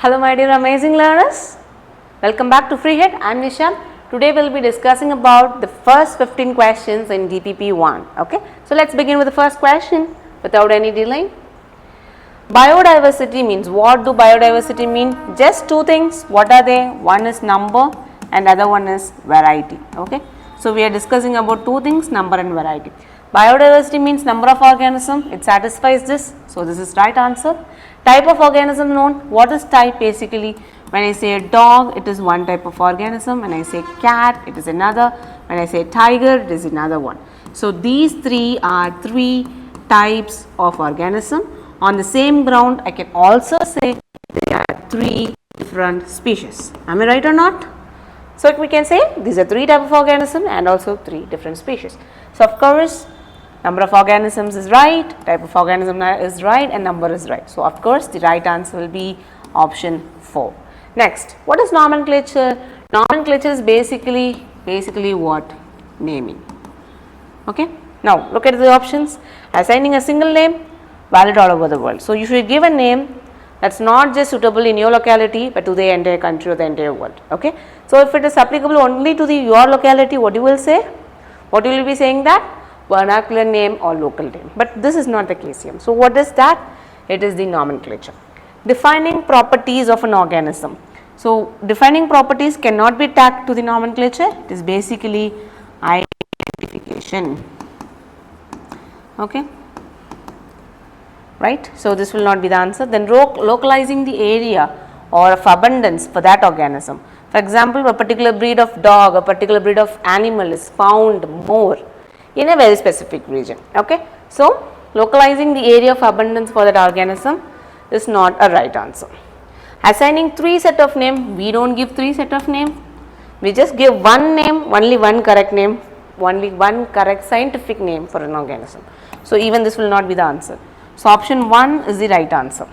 Hello my dear amazing learners, welcome back to Free Hit. I am Nisha. Today we will be discussing about the first 15 questions in DPP-01. Okay, so let's begin with the first question without any delay. Biodiversity means, what do biodiversity mean? Just two things. What are they? One is number and other one is variety. Okay, so we are discussing about two things, number and variety. Biodiversity means number of organisms, it satisfies this, so this is right answer. Type of organism known, what is type basically? When I say a dog, it is one type of organism. When I say cat, it is another. When I say tiger, it is another one. So these three are three types of organism. On the same ground, I can also say there are three different species. Am I right or not? So we can say these are three types of organism and also three different species. So of course, number of organisms is right, type of organism is right, and number is right. So of course, the right answer will be option 4. Next, what is nomenclature? Nomenclature is basically what? Naming. Okay. Now look at the options. Assigning a single name, valid all over the world. So you should give a name that's not just suitable in your locality, but to the entire country or the entire world. Okay. So if it is applicable only to your locality, what you will say? What you will be saying that? Vernacular name or local name, but this is not the case here. So what is that? It is the nomenclature. Defining properties of an organism. So defining properties cannot be tagged to the nomenclature. It is basically identification. Okay, right? So this will not be the answer. Then localizing the area or of abundance for that organism. For example, a particular breed of dog, a particular breed of animal is found more in a very specific region. Okay, so localizing the area of abundance for that organism is not a right answer. Assigning three set of name, we don't give three set of name, we just give one name, only one correct name, only one correct scientific name for an organism. So even this will not be the answer. So option 1 is the right answer.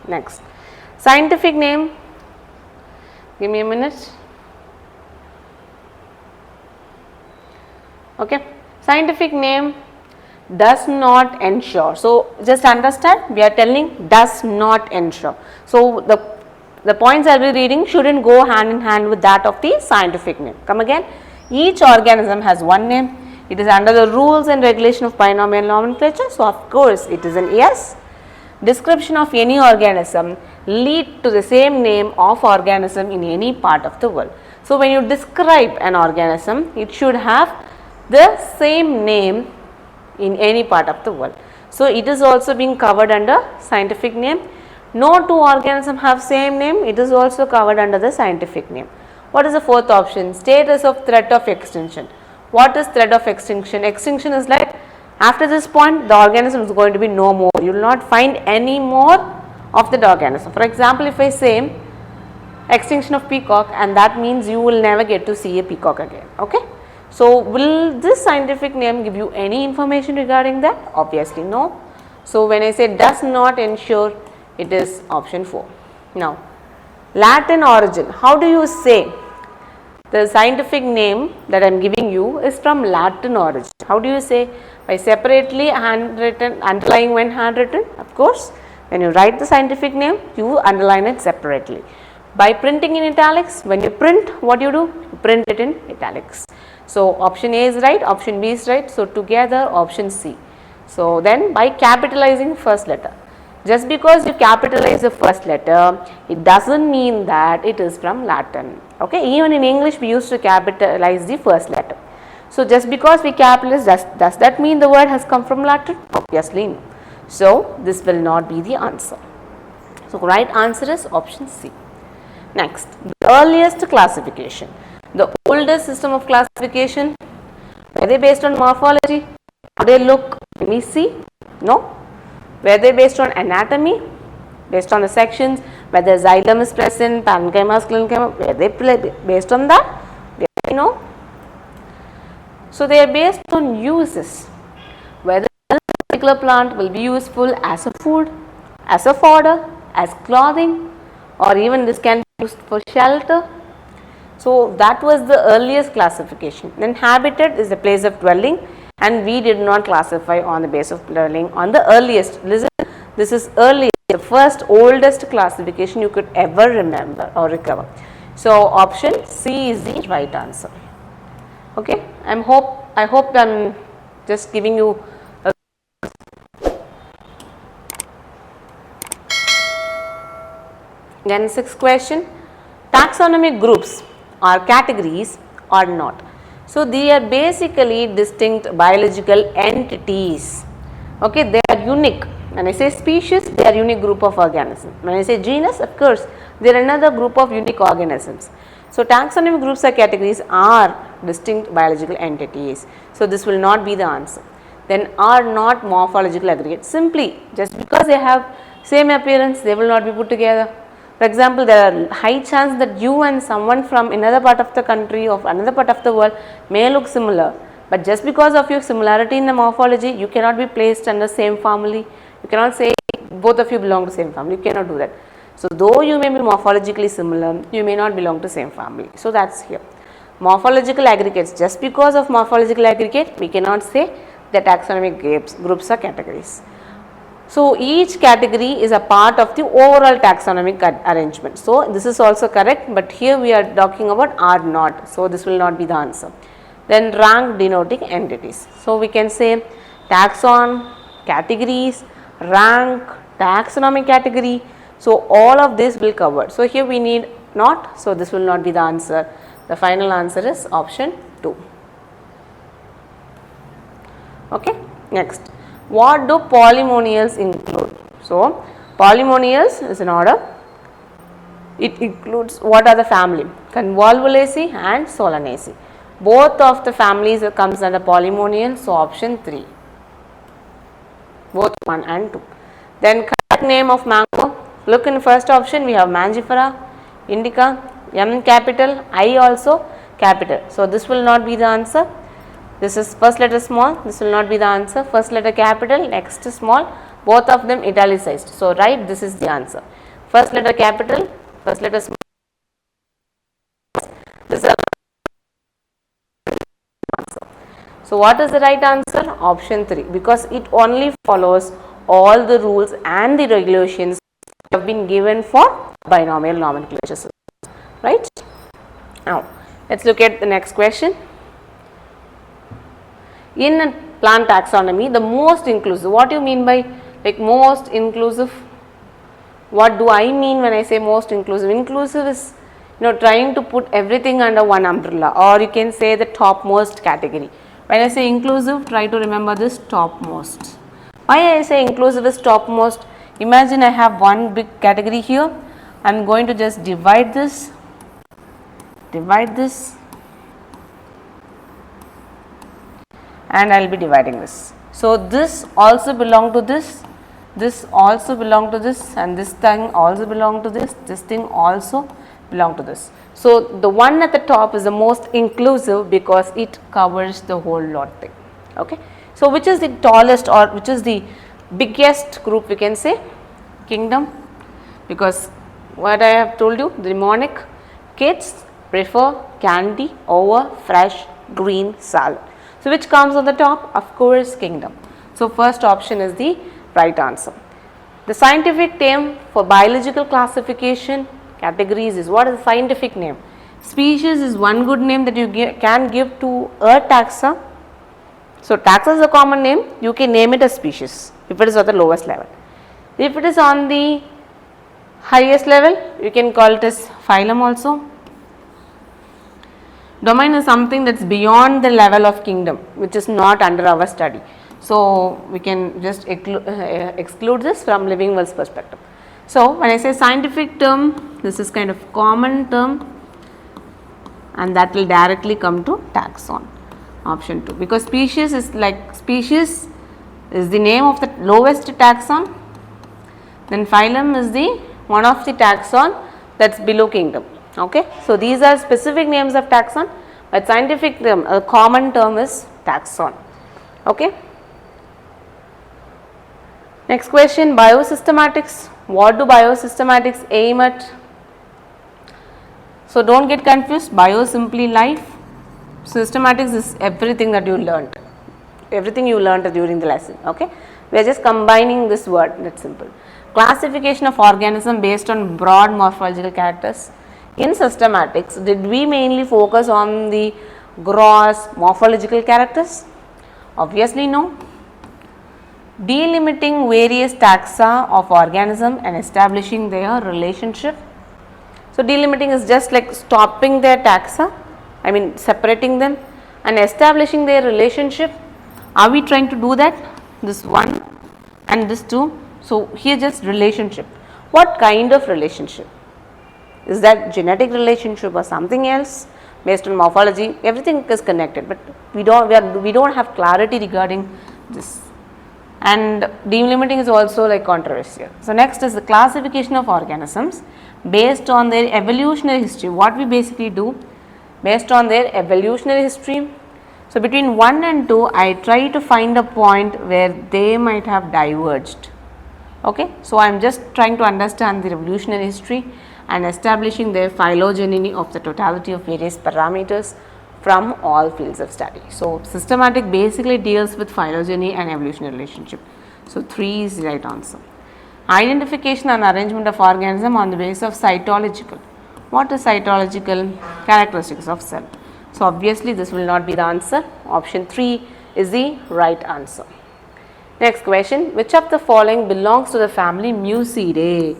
Next, scientific name, give me a minute. Okay, scientific name does not ensure. So just understand, we are telling does not ensure. So the points I will be reading shouldn't go hand in hand with that of the scientific name. Come again. Each organism has one name. It is under the rules and regulation of binomial nomenclature. So of course it is an yes. Description of any organism lead to the same name of organism in any part of the world. So when you describe an organism, it should have the same name in any part of the world. So it is also being covered under scientific name. No two organisms have same name, it is also covered under the scientific name. What is the fourth option? Status of threat of extinction. What is threat of extinction? Extinction is like after this point the organism is going to be no more. You will not find any more of the organism. For example, if I say extinction of peacock, and that means you will never get to see a peacock again. Okay. So will this scientific name give you any information regarding that? Obviously no. So when I say does not ensure, it is option 4. Now Latin origin, how do you say? The scientific name that I am giving you is from Latin origin. How do you say? By separately handwritten, underlying when handwritten? Of course, when you write the scientific name, you underline it separately. By printing in italics, when you print, what you do? You print it in italics. So option A is right, option B is right. So together option C. So then by capitalizing first letter. Just because you capitalize the first letter, it doesn't mean that it is from Latin. Okay, even in English we used to capitalize the first letter. So just because we capitalize, does that mean the word has come from Latin? Obviously no. So this will not be the answer. So right answer is option C. Next, the earliest classification. The oldest system of classification, were they based on morphology? How they look? Let me see. No. Were they based on anatomy? Based on the sections, whether xylem is present, parenchyma, sclerenchyma, were they based on that? No. So they are based on uses. Whether a particular plant will be useful as a food, as a fodder, as clothing, or even this can be used for shelter. So that was the earliest classification. Then habitat is the place of dwelling, and we did not classify on the base of dwelling on the earliest. Listen, This is early, the first oldest classification you could ever remember or recover. So option C is the right answer. Okay, I hope I'm just giving you a then sixth question, taxonomic groups or categories or not. So they are basically distinct biological entities. Okay, they are unique. When I say species, they are unique group of organisms. When I say genus, of course, they are another group of unique organisms. So taxonomic groups or categories are distinct biological entities. So this will not be the answer. Then are not morphological aggregates. Simply just because they have same appearance, they will not be put together. For example, there are high chance that you and someone from another part of the country or another part of the world may look similar, but just because of your similarity in the morphology, you cannot be placed under same family. You cannot say both of you belong to same family. You cannot do that. So though you may be morphologically similar, you may not belong to same family. So that's here. Morphological aggregates. Just because of morphological aggregate, we cannot say the taxonomic groups or categories. So each category is a part of the overall taxonomic arrangement. So this is also correct, but here we are talking about are not. So this will not be the answer. Then rank denoting entities. So we can say taxon, categories, rank, taxonomic category. So all of this will cover. So here we need not. So this will not be the answer. The final answer is option 2. Okay. Next. What do polynomials include? So polynomials is an order. It includes what are the family? Convolvulaceae and Solanaceae. Both of the families comes under polynomial. So option 3. Both 1 and 2. Then correct name of mango. Look in the first option, we have Mangifera, Indica, M capital, I also capital. So this will not be the answer. This is first letter small, this will not be the answer. First letter capital, next small, both of them italicized. So right, this is the answer. First letter capital, first letter small. This is the answer. So what is the right answer? Option 3, because it only follows all the rules and the regulations that have been given for binomial nomenclature system. Right? Now, let's look at the next question. In a plant taxonomy, the most inclusive, what do you mean by like most inclusive? What do I mean when I say most inclusive? Inclusive is, trying to put everything under one umbrella, or you can say the topmost category. When I say inclusive, try to remember this topmost. Why I say inclusive is topmost? Imagine I have one big category here. I am going to just divide this, and I will be dividing this. So this also belong to this also belong to this, and this thing also belong to this thing also belong to this. So the one at the top is the most inclusive because it covers the whole lot thing. Okay. So which is the tallest or which is the biggest group we can say? Kingdom, because what I have told you, the mnemonic, kids prefer candy over fresh green salad. So which comes on the top? Of course, kingdom. So first option is the right answer. The scientific name for biological classification categories is, what is the scientific name? Species is one good name that you can give to a taxa. So taxa is a common name, you can name it as species if it is at the lowest level. If it is on the highest level, you can call it as phylum also. Domain is something that is beyond the level of kingdom, which is not under our study. So we can just exclude this from living world's perspective. So when I say scientific term, this is kind of common term, and that will directly come to taxon, option 2, because species is like, species is the name of the lowest taxon, then phylum is the one of the taxon that's below kingdom. Okay. So these are specific names of taxon, but scientific term, a common term is taxon. Okay. Next question, biosystematics. What do biosystematics aim at? So don't get confused, bio simply life, systematics is everything that you learned, everything you learned during the lesson. Okay. We are just combining this word, that's simple. Classification of organism based on broad morphological characters. In systematics, did we mainly focus on the gross morphological characters? Obviously no. Delimiting various taxa of organism and establishing their relationship. So delimiting is just like stopping their taxa, separating them and establishing their relationship. Are we trying to do that? This one and this two. So here just relationship. What kind of relationship? Is that genetic relationship or something else? Based on morphology, everything is connected, but we don't have clarity regarding this. And delimiting is also like controversial. So next is the classification of organisms based on their evolutionary history. What we basically do based on their evolutionary history. So between 1 and 2, I try to find a point where they might have diverged. Okay, so I am just trying to understand the evolutionary history and establishing their phylogeny of the totality of various parameters from all fields of study. So systematic basically deals with phylogeny and evolutionary relationship. So 3 is the right answer. Identification and arrangement of organism on the basis of cytological. What is cytological? Characteristics of cell. So obviously this will not be the answer. Option 3 is the right answer. Next question, which of the following belongs to the family Mucidae?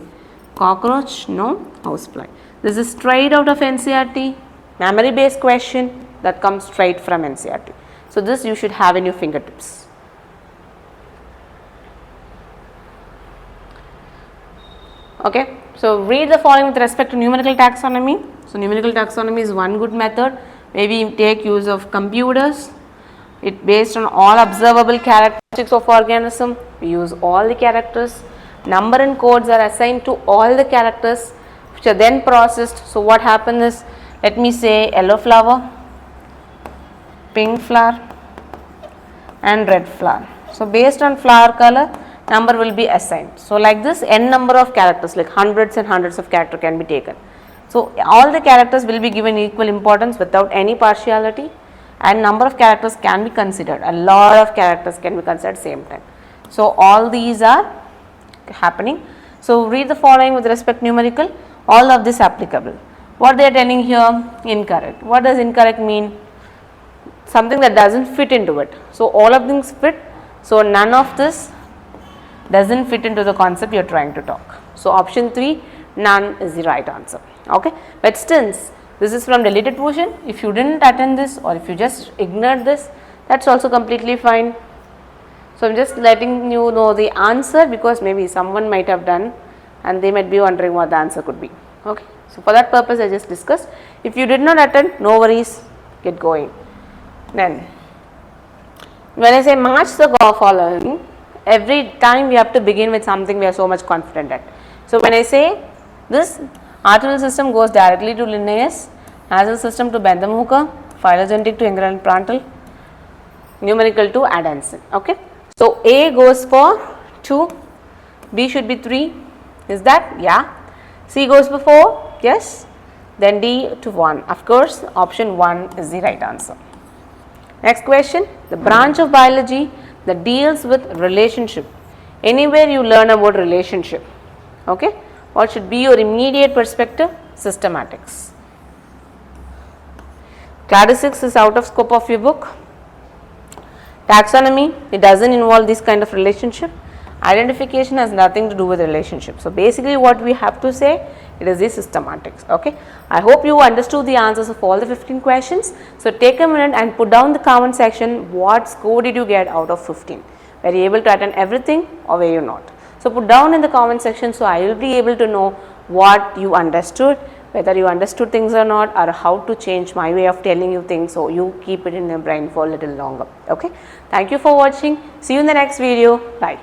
Cockroach? No. Housefly. This is straight out of NCERT, memory based question that comes straight from NCERT. So this you should have in your fingertips. Okay, so read the following with respect to numerical taxonomy. So numerical taxonomy is one good method where we take use of computers. It based on all observable characteristics of organism. We use all the characters. Number and codes are assigned to all the characters which are then processed. So what happens is, let me say yellow flower, pink flower and red flower. So based on flower color, number will be assigned. So like this, n number of characters, like hundreds and hundreds of characters can be taken. So all the characters will be given equal importance without any partiality, and number of characters can be considered. A lot of characters can be considered same time. So all these are happening. So read the following with respect to numerical. All of this applicable. What they are telling here? Incorrect. What does incorrect mean? Something that doesn't fit into it. So all of things fit. So none of this doesn't fit into the concept you are trying to talk. So option 3, none is the right answer. Okay. But since this is from deleted portion, if you didn't attend this or if you just ignored this, that's also completely fine. So I am just letting you know the answer because maybe someone might have done and they might be wondering what the answer could be. Okay. So for that purpose I just discussed. If you did not attend, no worries, get going. Then when I say match the following, every time we have to begin with something we are so much confident at. So when I say this arterial system goes directly to Linnaeus, nasal system to Bentham Hooker, phylogenetic to Ingram and Prantl, numerical to Adamson. Okay. So A goes for 2, B should be 3, is that? Yeah. C goes for 4, yes. Then D to 1. Of course, option 1 is the right answer. Next question, the branch of biology that deals with relationship. Anywhere you learn about relationship, okay, what should be your immediate perspective? Systematics. Classics is out of scope of your book. Taxonomy, it doesn't involve this kind of relationship. Identification has nothing to do with relationship. So basically what we have to say, it is the systematics. Okay. I hope you understood the answers of all the 15 questions. So take a minute and put down the comment section, what score did you get out of 15? Were you able to attend everything or were you not? So put down in the comment section so I will be able to know what you understood, whether you understood things or not, or how to change my way of telling you things so you keep it in your brain for a little longer. Okay. Thank you for watching. See you in the next video. Bye.